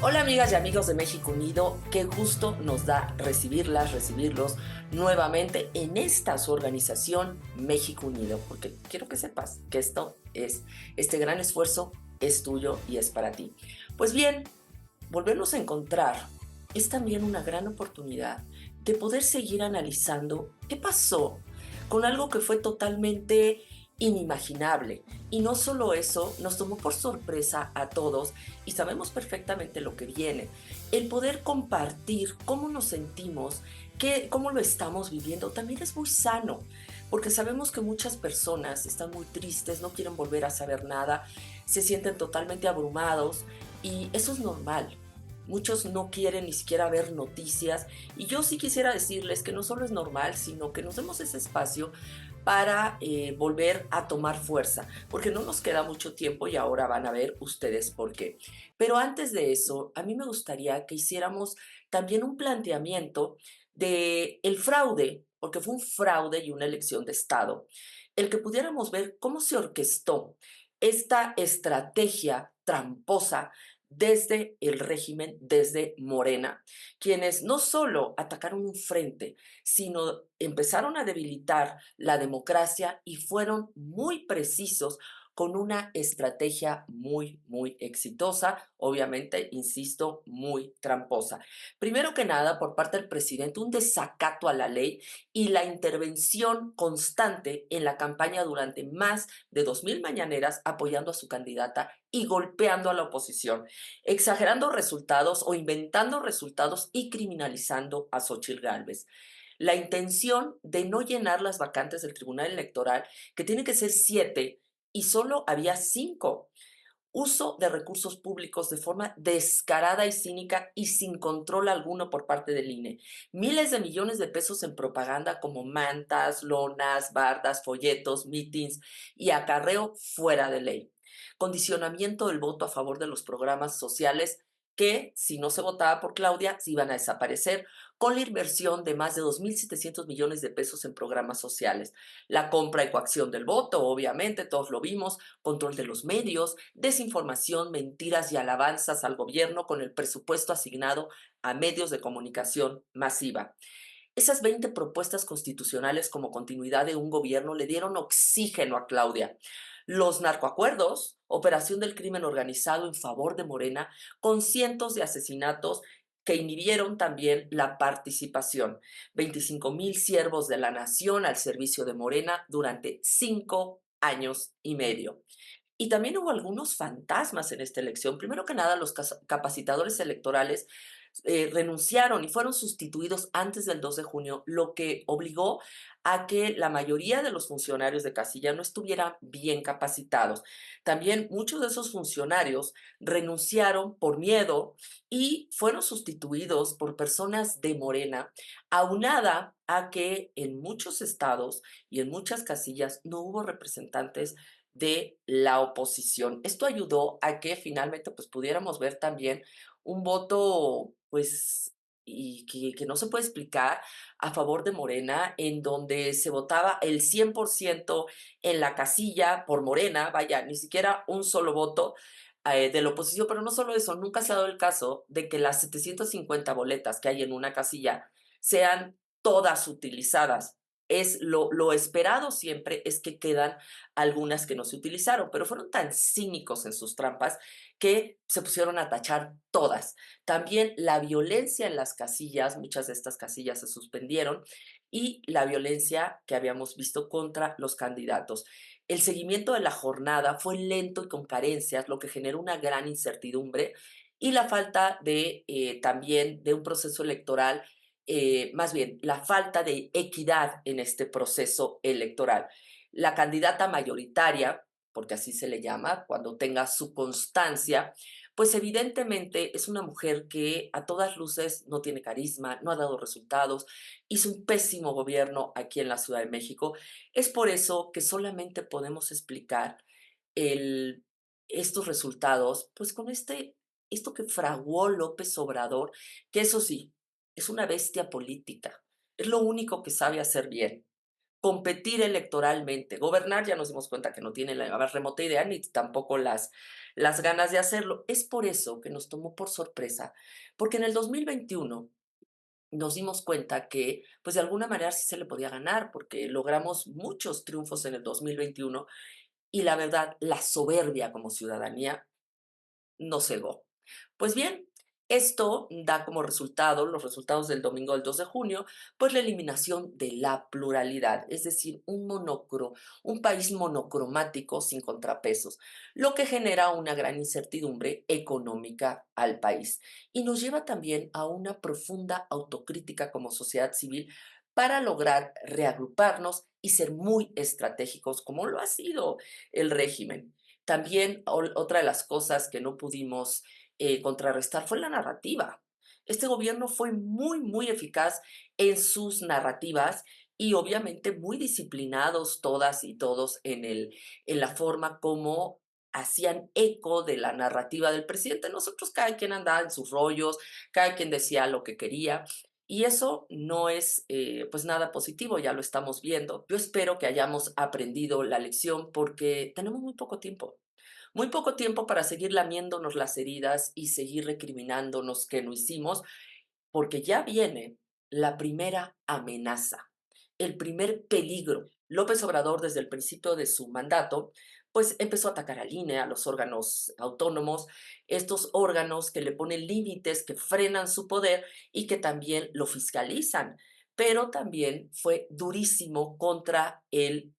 Hola amigas y amigos de México Unido, qué gusto nos da recibirlos nuevamente en esta su organización México Unido, porque quiero que sepas que este gran esfuerzo es tuyo y es para ti. Pues bien, volvernos a encontrar es también una gran oportunidad de poder seguir analizando qué pasó con algo que fue totalmente inimaginable. Y no solo eso, nos tomó por sorpresa a todos y sabemos perfectamente lo que viene. El poder compartir cómo nos sentimos, cómo lo estamos viviendo, también es muy sano, porque sabemos que muchas personas están muy tristes, no quieren volver a saber nada, se sienten totalmente abrumados y eso es normal. Muchos no quieren ni siquiera ver noticias y yo sí quisiera decirles que no solo es normal, sino que nos demos ese espacio para volver a tomar fuerza, porque no nos queda mucho tiempo y ahora van a ver ustedes por qué. Pero antes de eso, a mí me gustaría que hiciéramos también un planteamiento de el fraude, porque fue un fraude y una elección de Estado, el que pudiéramos ver cómo se orquestó esta estrategia tramposa desde el régimen, desde Morena, quienes no solo atacaron un frente, sino empezaron a debilitar la democracia y fueron muy precisos con una estrategia muy exitosa, obviamente, insisto, muy tramposa. Primero que nada, por parte del presidente, un desacato a la ley y la intervención constante en la campaña durante más de 2000 mañaneras apoyando a su candidata y golpeando a la oposición, exagerando resultados o inventando resultados y criminalizando a Xochitl Gálvez. La intención de no llenar las vacantes del Tribunal Electoral, que tiene que ser 7, y solo había 5. Uso de recursos públicos de forma descarada y cínica y sin control alguno por parte del INE. Miles de millones de pesos en propaganda como mantas, lonas, bardas, folletos, mítines y acarreo fuera de ley. Condicionamiento del voto a favor de los programas sociales que, si no se votaba por Claudia, se iban a desaparecer, con la inversión de más de 2.700 millones de pesos en programas sociales. La compra y coacción del voto, obviamente, todos lo vimos, control de los medios, desinformación, mentiras y alabanzas al gobierno con el presupuesto asignado a medios de comunicación masiva. Esas 20 propuestas constitucionales como continuidad de un gobierno le dieron oxígeno a Claudia. Los narcoacuerdos, operación del crimen organizado en favor de Morena, con cientos de asesinatos que inhibieron también la participación. 25,000 siervos de la nación al servicio de Morena durante 5 años y medio. Y también hubo algunos fantasmas en esta elección. Primero que nada, los capacitadores electorales renunciaron y fueron sustituidos antes del 2 de junio, lo que obligó a que la mayoría de los funcionarios de casilla no estuvieran bien capacitados. También muchos de esos funcionarios renunciaron por miedo y fueron sustituidos por personas de Morena, aunada a que en muchos estados y en muchas casillas no hubo representantes de la oposición. Esto ayudó a que finalmente pues pudiéramos ver también un voto pues y que no se puede explicar a favor de Morena, en donde se votaba el 100% en la casilla por Morena, vaya, ni siquiera un solo voto de la oposición, pero no solo eso, nunca se ha dado el caso de que las 750 boletas que hay en una casilla sean todas utilizadas. Lo esperado siempre es que quedan algunas que no se utilizaron, pero fueron tan cínicos en sus trampas que se pusieron a tachar todas. También la violencia en las casillas, muchas de estas casillas se suspendieron, y la violencia que habíamos visto contra los candidatos. El seguimiento de la jornada fue lento y con carencias, lo que generó una gran incertidumbre y la falta de también de un proceso electoral, más bien la falta de equidad en este proceso electoral. La candidata mayoritaria, porque así se le llama, cuando tenga su constancia, pues evidentemente es una mujer que a todas luces no tiene carisma, no ha dado resultados, hizo un pésimo gobierno aquí en la Ciudad de México. Es por eso que solamente podemos explicar el, estos resultados, pues con esto que fraguó López Obrador, que eso sí, es una bestia política, es lo único que sabe hacer bien. competir electoralmente. Gobernar ya nos dimos cuenta que no tienen la más remota idea ni tampoco las ganas de hacerlo. Es por eso que nos tomó por sorpresa, porque en el 2021 nos dimos cuenta que, pues de alguna manera sí se le podía ganar, porque logramos muchos triunfos en el 2021 y la verdad, la soberbia como ciudadanía nos cegó. Pues bien, esto da como resultado, los resultados del domingo del 2 de junio, pues la eliminación de la pluralidad, es decir, un país monocromático sin contrapesos, lo que genera una gran incertidumbre económica al país y nos lleva también a una profunda autocrítica como sociedad civil para lograr reagruparnos y ser muy estratégicos, como lo ha sido el régimen. También otra de las cosas que no pudimos contrarrestar fue la narrativa. Este gobierno fue muy, muy eficaz en sus narrativas y obviamente muy disciplinados todas y todos en la forma como hacían eco de la narrativa del presidente. Nosotros cada quien andaba en sus rollos, cada quien decía lo que quería. Y eso no es pues nada positivo, ya lo estamos viendo. Yo espero que hayamos aprendido la lección porque tenemos muy poco tiempo para seguir lamiéndonos las heridas y seguir recriminándonos que no hicimos, porque ya viene la primera amenaza, el primer peligro. López Obrador, desde el principio de su mandato, pues empezó a atacar al INE, a los órganos autónomos, estos órganos que le ponen límites, que frenan su poder y que también lo fiscalizan. Pero también fue durísimo contra el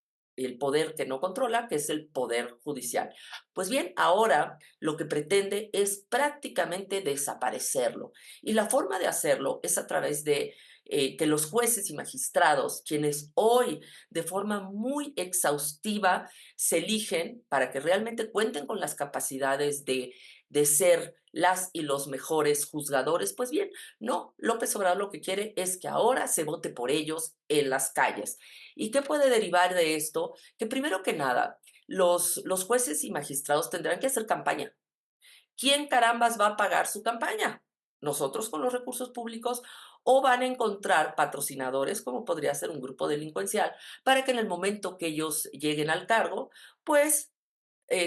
poder que no controla, que es el poder judicial. Pues bien, ahora lo que pretende es prácticamente desaparecerlo. Y la forma de hacerlo es a través de que los jueces y magistrados, quienes hoy de forma muy exhaustiva se eligen para que realmente cuenten con las capacidades de ser las y los mejores juzgadores, pues bien, no, López Obrador lo que quiere es que ahora se vote por ellos en las calles. ¿Y qué puede derivar de esto? Que primero que nada, los jueces y magistrados tendrán que hacer campaña. ¿Quién carambas va a pagar su campaña? ¿Nosotros con los recursos públicos o van a encontrar patrocinadores, como podría ser un grupo delincuencial, para que en el momento que ellos lleguen al cargo, pues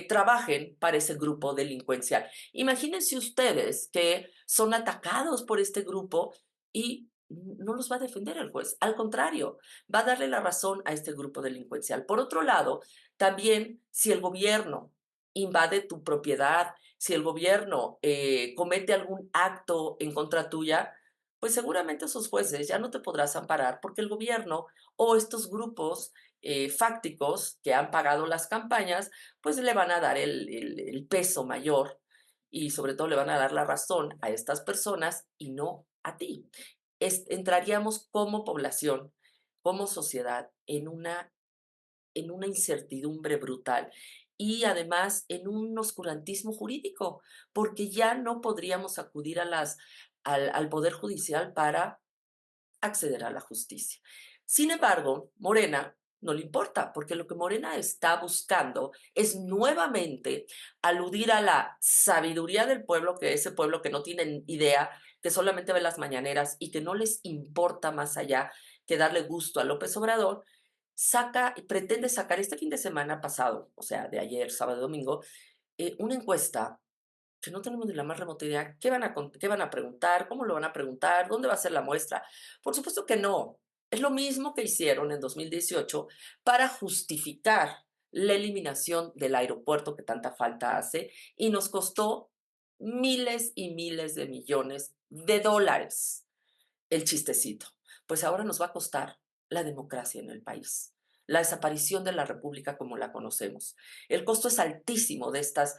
trabajen para ese grupo delincuencial? Imagínense ustedes que son atacados por este grupo y no los va a defender el juez, al contrario, va a darle la razón a este grupo delincuencial. Por otro lado, también si el gobierno invade tu propiedad, si el gobierno comete algún acto en contra tuya, pues seguramente esos jueces ya no te podrás amparar porque el gobierno o estos grupos fácticos que han pagado las campañas, pues le van a dar el peso mayor y sobre todo le van a dar la razón a estas personas y no a ti. Entraríamos como población, como sociedad, en una incertidumbre brutal y además en un oscurantismo jurídico, porque ya no podríamos acudir al Poder Judicial para acceder a la justicia. Sin embargo, Morena no le importa, porque lo que Morena está buscando es nuevamente aludir a la sabiduría del pueblo, que ese pueblo que no tiene idea, que solamente ve las mañaneras y que no les importa más allá que darle gusto a López Obrador, saca y pretende sacar este fin de semana pasado, o sea, de ayer, sábado y domingo, una encuesta que no tenemos ni la más remota idea qué van a preguntar, cómo lo van a preguntar, dónde va a ser la muestra. Por supuesto que no. Es lo mismo que hicieron en 2018 para justificar la eliminación del aeropuerto que tanta falta hace y nos costó miles y miles de millones de dólares el chistecito. Pues ahora nos va a costar la democracia en el país, la desaparición de la república como la conocemos. El costo es altísimo de estas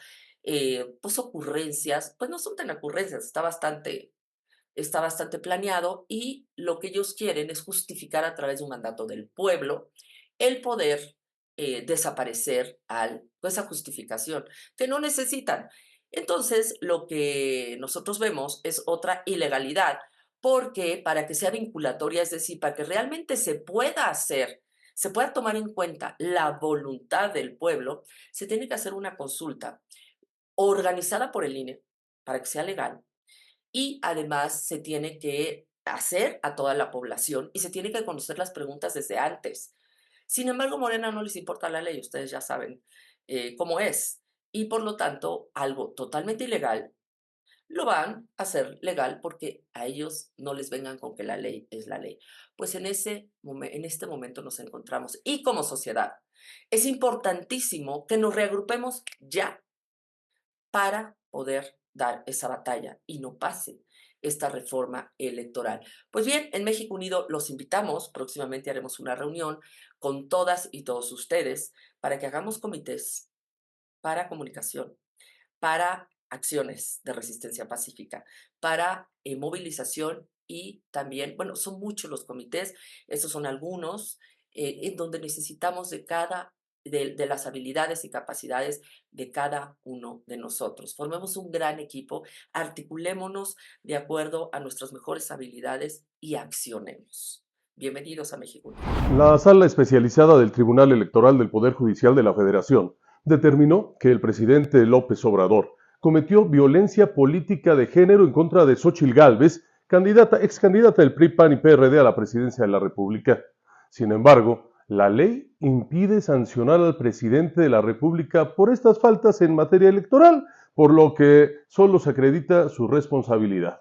pues ocurrencias, pues no son tan ocurrencias, está bastante planeado y lo que ellos quieren es justificar a través de un mandato del pueblo el poder desaparecer esa justificación que no necesitan. Entonces, lo que nosotros vemos es otra ilegalidad, porque para que sea vinculatoria, es decir, para que realmente se pueda hacer, se pueda tomar en cuenta la voluntad del pueblo, se tiene que hacer una consulta organizada por el INE para que sea legal y además se tiene que hacer a toda la población y se tiene que conocer las preguntas desde antes. Sin embargo, Morena no les importa la ley, ustedes ya saben cómo es. Y por lo tanto, algo totalmente ilegal lo van a hacer legal porque a ellos no les vengan con que la ley es la ley. Pues en este momento nos encontramos y como sociedad es importantísimo que nos reagrupemos ya para poder dar esa batalla y no pase esta reforma electoral. Pues bien, en México Unido los invitamos, próximamente haremos una reunión con todas y todos ustedes para que hagamos comités para comunicación, para acciones de resistencia pacífica, para movilización y también, bueno, son muchos los comités, estos son algunos, en donde necesitamos de las habilidades y capacidades de cada uno de nosotros. Formemos un gran equipo, articulémonos de acuerdo a nuestras mejores habilidades y accionemos. Bienvenidos a México Unido. La sala especializada del Tribunal Electoral del Poder Judicial de la Federación determinó que el presidente López Obrador cometió violencia política de género en contra de Xóchitl Gálvez, ex candidata del PRI, PAN y PRD a la presidencia de la República. Sin embargo, la ley impide sancionar al presidente de la República por estas faltas en materia electoral, por lo que solo se acredita su responsabilidad.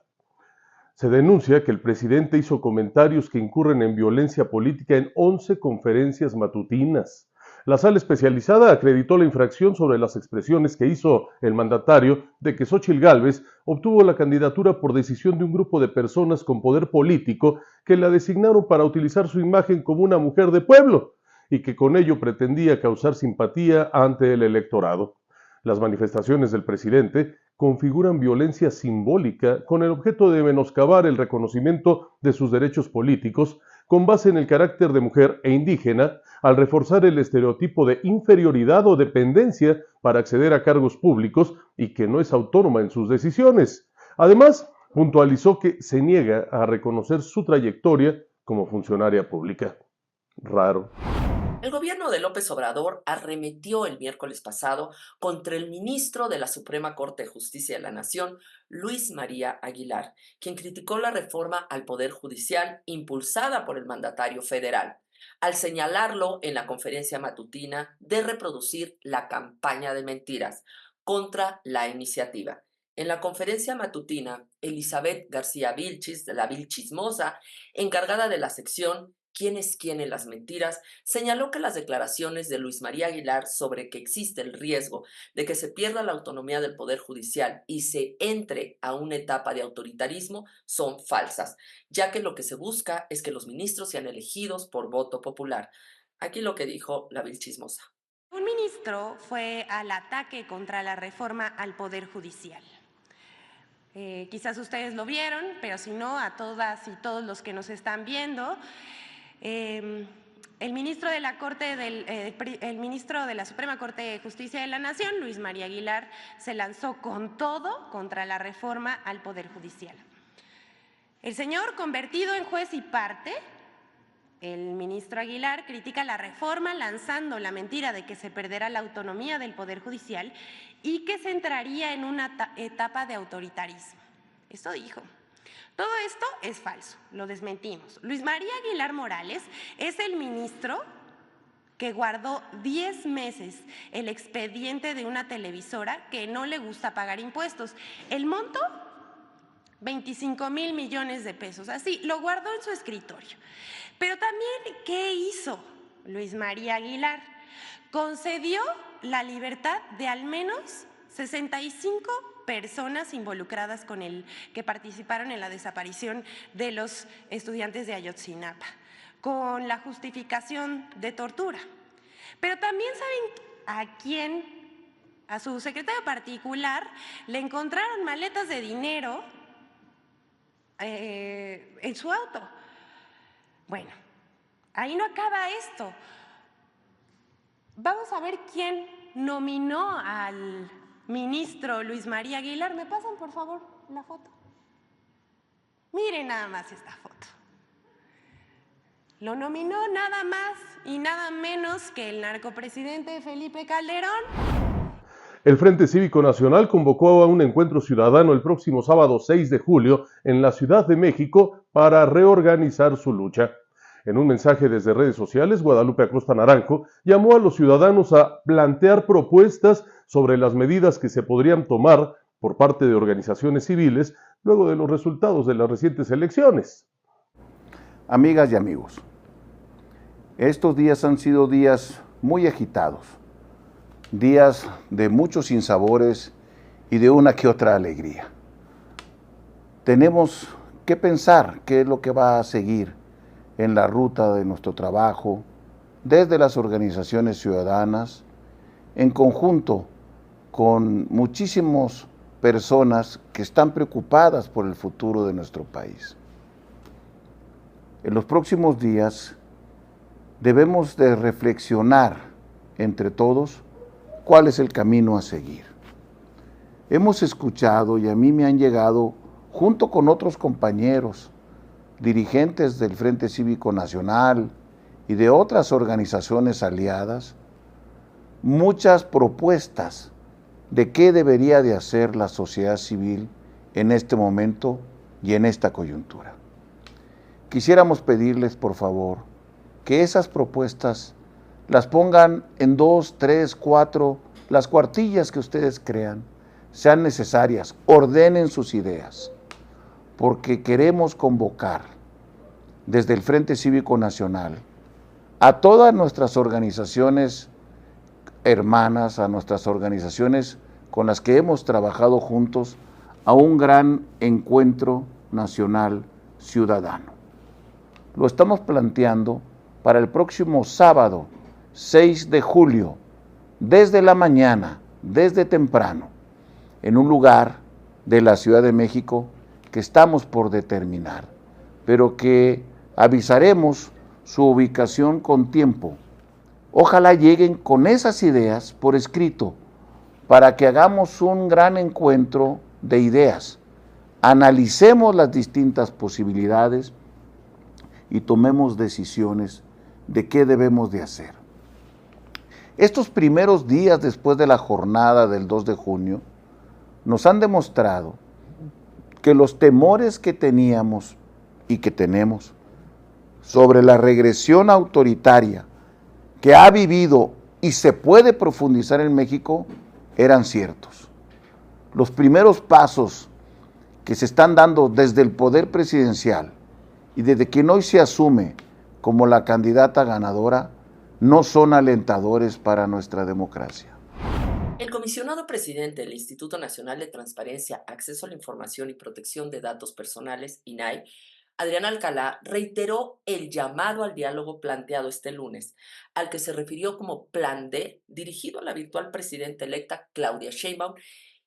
Se denuncia que el presidente hizo comentarios que incurren en violencia política en 11 conferencias matutinas. La sala especializada acreditó la infracción sobre las expresiones que hizo el mandatario de que Xóchitl Gálvez obtuvo la candidatura por decisión de un grupo de personas con poder político que la designaron para utilizar su imagen como una mujer de pueblo y que con ello pretendía causar simpatía ante el electorado. Las manifestaciones del presidente configuran violencia simbólica con el objeto de menoscabar el reconocimiento de sus derechos políticos con base en el carácter de mujer e indígena, al reforzar el estereotipo de inferioridad o dependencia para acceder a cargos públicos y que no es autónoma en sus decisiones. Además, puntualizó que se niega a reconocer su trayectoria como funcionaria pública. Raro. El gobierno de López Obrador arremetió el miércoles pasado contra el ministro de la Suprema Corte de Justicia de la Nación, Luis María Aguilar, quien criticó la reforma al Poder Judicial impulsada por el mandatario federal, al señalarlo en la conferencia matutina de reproducir la campaña de mentiras contra la iniciativa. En la conferencia matutina, Elizabeth García Vilchis, de la Vilchismosa, encargada de la sección ¿Quién es quién en las mentiras?, señaló que las declaraciones de Luis María Aguilar sobre que existe el riesgo de que se pierda la autonomía del Poder Judicial y se entre a una etapa de autoritarismo son falsas, ya que lo que se busca es que los ministros sean elegidos por voto popular. Aquí lo que dijo la Vilchismosa. Un ministro fue al ataque contra la reforma al Poder Judicial. Quizás ustedes lo vieron, pero si no, a todas y todos los que nos están viendo, el ministro de la Suprema Corte de Justicia de la Nación, Luis María Aguilar, se lanzó con todo contra la reforma al Poder Judicial. El señor, convertido en juez y parte, el ministro Aguilar, critica la reforma lanzando la mentira de que se perderá la autonomía del Poder Judicial y que se entraría en una etapa de autoritarismo. Eso dijo. Todo esto es falso, lo desmentimos. Luis María Aguilar Morales es el ministro que guardó 10 meses el expediente de una televisora que no le gusta pagar impuestos. El monto, 25,000 millones de pesos, así, lo guardó en su escritorio. Pero también, ¿qué hizo Luis María Aguilar? Concedió la libertad de al menos 65 personas involucradas que participaron en la desaparición de los estudiantes de Ayotzinapa, con la justificación de tortura. Pero también saben a su secretario particular, le encontraron maletas de dinero en su auto. Bueno, ahí no acaba esto. Vamos a ver quién nominó al ministro Luis María Aguilar. ¿Me pasan, por favor, la foto? Miren nada más esta foto. Lo nominó nada más y nada menos que el narcopresidente Felipe Calderón. El Frente Cívico Nacional convocó a un encuentro ciudadano el próximo sábado 6 de julio en la Ciudad de México para reorganizar su lucha. En un mensaje desde redes sociales, Guadalupe Acosta Naranjo llamó a los ciudadanos a plantear propuestas sobre las medidas que se podrían tomar por parte de organizaciones civiles luego de los resultados de las recientes elecciones. Amigas y amigos, estos días han sido días muy agitados, días de muchos sinsabores y de una que otra alegría. Tenemos que pensar qué es lo que va a seguir en la ruta de nuestro trabajo, desde las organizaciones ciudadanas, en conjunto con muchísimas personas que están preocupadas por el futuro de nuestro país. En los próximos días debemos de reflexionar entre todos cuál es el camino a seguir. Hemos escuchado y a mí me han llegado, junto con otros compañeros, dirigentes del Frente Cívico Nacional y de otras organizaciones aliadas, muchas propuestas de qué debería de hacer la sociedad civil en este momento y en esta coyuntura. Quisiéramos pedirles, por favor, que esas propuestas las pongan en 2, 3, 4, las cuartillas que ustedes crean, sean necesarias, ordenen sus ideas, porque queremos convocar desde el Frente Cívico Nacional a todas nuestras organizaciones hermanas, a nuestras organizaciones con las que hemos trabajado juntos, a un gran encuentro nacional ciudadano. Lo estamos planteando para el próximo sábado, 6 de julio, desde la mañana, desde temprano, en un lugar de la Ciudad de México que estamos por determinar, pero que avisaremos su ubicación con tiempo. Ojalá lleguen con esas ideas por escrito, para que hagamos un gran encuentro de ideas, analicemos las distintas posibilidades y tomemos decisiones de qué debemos de hacer. Estos primeros días después de la jornada del 2 de junio nos han demostrado que los temores que teníamos y que tenemos sobre la regresión autoritaria que ha vivido y se puede profundizar en México eran ciertos. Los primeros pasos que se están dando desde el poder presidencial y desde quien hoy se asume como la candidata ganadora no son alentadores para nuestra democracia. El comisionado presidente del Instituto Nacional de Transparencia, Acceso a la Información y Protección de Datos Personales, INAI, Adrián Alcalá, reiteró el llamado al diálogo planteado este lunes, al que se refirió como Plan D, dirigido a la virtual presidenta electa Claudia Sheinbaum,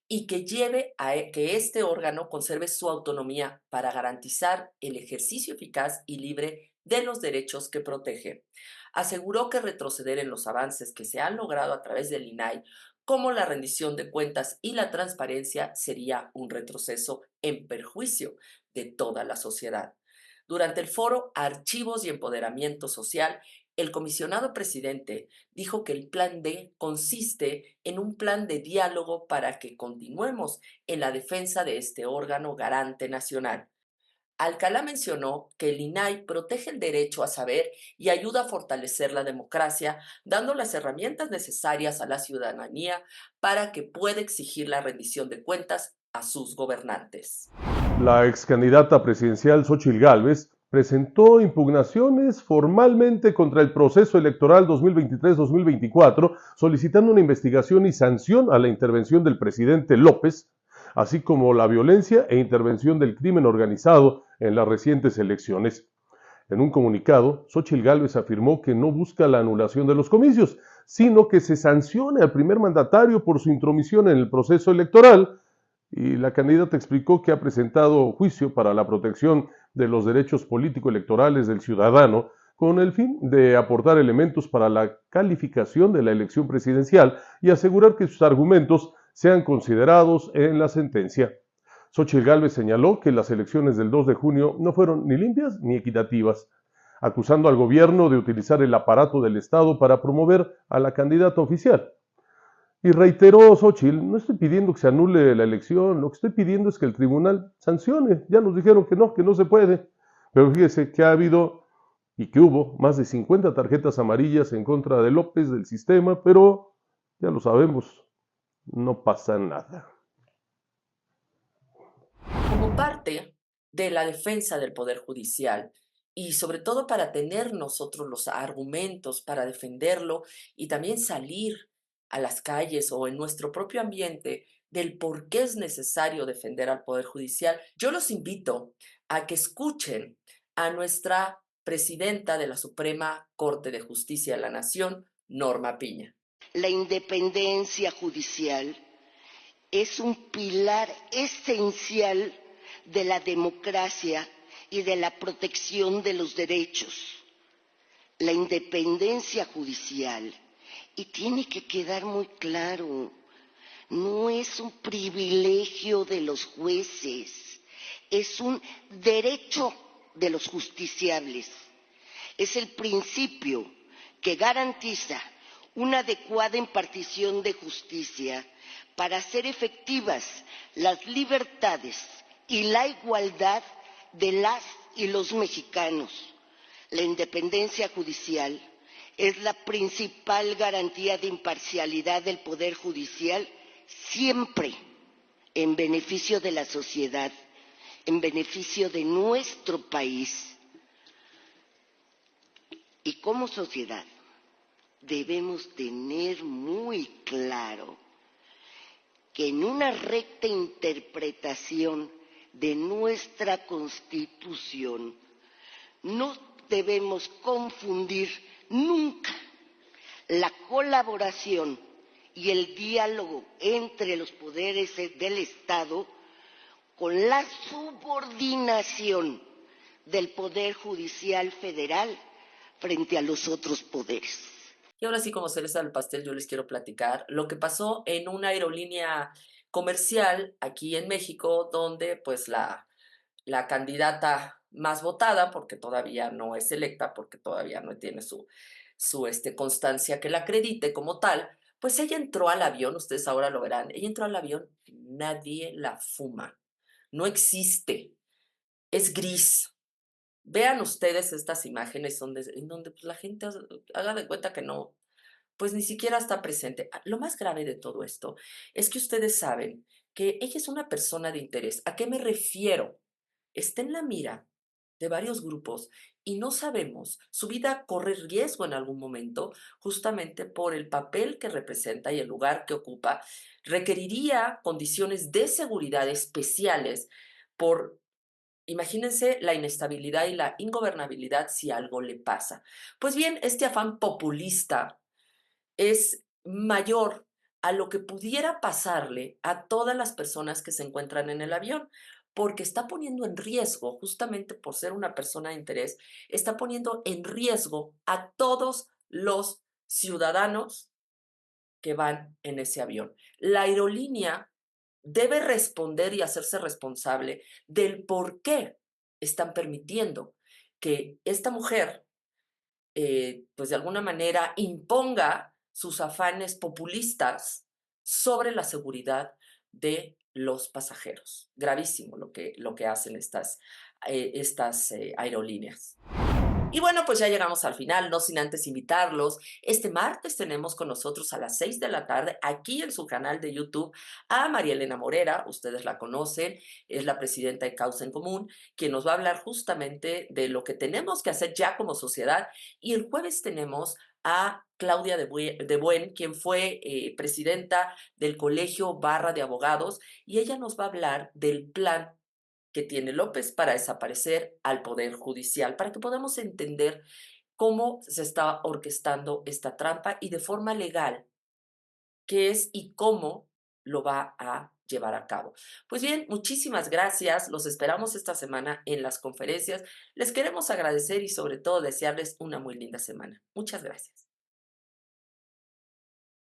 y que lleve a que este órgano conserve su autonomía para garantizar el ejercicio eficaz y libre de los derechos que protege. Aseguró que retroceder en los avances que se han logrado a través del INAI, como la rendición de cuentas y la transparencia, sería un retroceso en perjuicio de toda la sociedad. Durante el foro Archivos y Empoderamiento Social, el comisionado presidente dijo que el Plan D consiste en un plan de diálogo para que continuemos en la defensa de este órgano garante nacional. Alcalá mencionó que el INAI protege el derecho a saber y ayuda a fortalecer la democracia, dando las herramientas necesarias a la ciudadanía para que pueda exigir la rendición de cuentas a sus gobernantes. La ex candidata presidencial Xóchitl Gálvez presentó impugnaciones formalmente contra el proceso electoral 2023-2024, solicitando una investigación y sanción a la intervención del presidente López, así como la violencia e intervención del crimen organizado en las recientes elecciones. En un comunicado, Xóchitl Gálvez afirmó que no busca la anulación de los comicios, sino que se sancione al primer mandatario por su intromisión en el proceso electoral, y la candidata explicó que ha presentado juicio para la protección de los derechos político-electorales del ciudadano con el fin de aportar elementos para la calificación de la elección presidencial y asegurar que sus argumentos sean considerados en la sentencia. Xóchitl Gálvez señaló que las elecciones del 2 de junio no fueron ni limpias ni equitativas, acusando al gobierno de utilizar el aparato del Estado para promover a la candidata oficial. Y reiteró Xóchitl, no estoy pidiendo que se anule la elección, lo que estoy pidiendo es que el tribunal sancione. Ya nos dijeron que no se puede. Pero fíjese que ha habido y que hubo más de 50 tarjetas amarillas en contra de López del sistema, pero ya lo sabemos, no pasa nada. Como parte de la defensa del Poder Judicial y sobre todo para tener nosotros los argumentos para defenderlo y también salir a las calles o en nuestro propio ambiente del por qué es necesario defender al Poder Judicial, yo los invito a que escuchen a nuestra presidenta de la Suprema Corte de Justicia de la Nación, Norma Piña. La independencia judicial es un pilar esencial de la democracia y de la protección de los derechos. La independencia judicial, y tiene que quedar muy claro, no es un privilegio de los jueces, es un derecho de los justiciables. Es el principio que garantiza una adecuada impartición de justicia para hacer efectivas las libertades y la igualdad de las y los mexicanos. La independencia judicial es la principal garantía de imparcialidad del Poder Judicial, siempre en beneficio de la sociedad, en beneficio de nuestro país. Y como sociedad debemos tener muy claro que en una recta interpretación de nuestra Constitución no debemos confundir nunca la colaboración y el diálogo entre los poderes del Estado con la subordinación del Poder Judicial Federal frente a los otros poderes. Y ahora sí, como cereza del pastel, yo les quiero platicar lo que pasó en una aerolínea comercial aquí en México, donde pues la candidata más votada, porque todavía no es electa, porque todavía no tiene su constancia que la acredite como tal, pues ella entró al avión, ustedes ahora lo verán, ella entró al avión, nadie la fuma, no existe, es gris. Vean ustedes estas imágenes en donde pues, la gente haga de cuenta que no, pues ni siquiera está presente. Lo más grave de todo esto es que ustedes saben que ella es una persona de interés. ¿A qué me refiero? Está en la mira de varios grupos y no sabemos, su vida corre riesgo en algún momento justamente por el papel que representa y el lugar que ocupa. Requeriría condiciones de seguridad especiales por, imagínense, la inestabilidad y la ingobernabilidad si algo le pasa. Pues bien, este afán populista es mayor a lo que pudiera pasarle a todas las personas que se encuentran en el avión, porque está poniendo en riesgo, justamente por ser una persona de interés, está poniendo en riesgo a todos los ciudadanos que van en ese avión. La aerolínea debe responder y hacerse responsable del por qué están permitiendo que esta mujer pues de alguna manera imponga sus afanes populistas sobre la seguridad de los pasajeros. Gravísimo lo que hacen estas aerolíneas. Y bueno, pues ya llegamos al final, no sin antes invitarlos. Este martes tenemos con nosotros a las 6 de la tarde, aquí en su canal de YouTube, a María Elena Morera, ustedes la conocen, es la presidenta de Causa en Común, quien nos va a hablar justamente de lo que tenemos que hacer ya como sociedad. Y el jueves tenemos a Claudia de Buen, quien fue presidenta del Colegio Barra de Abogados, y ella nos va a hablar del plan que tiene López para desaparecer al Poder Judicial, para que podamos entender cómo se está orquestando esta trampa y de forma legal qué es y cómo lo va a llevar a cabo. Pues bien, muchísimas gracias. Los esperamos esta semana en las conferencias. Les queremos agradecer y sobre todo desearles una muy linda semana. Muchas gracias.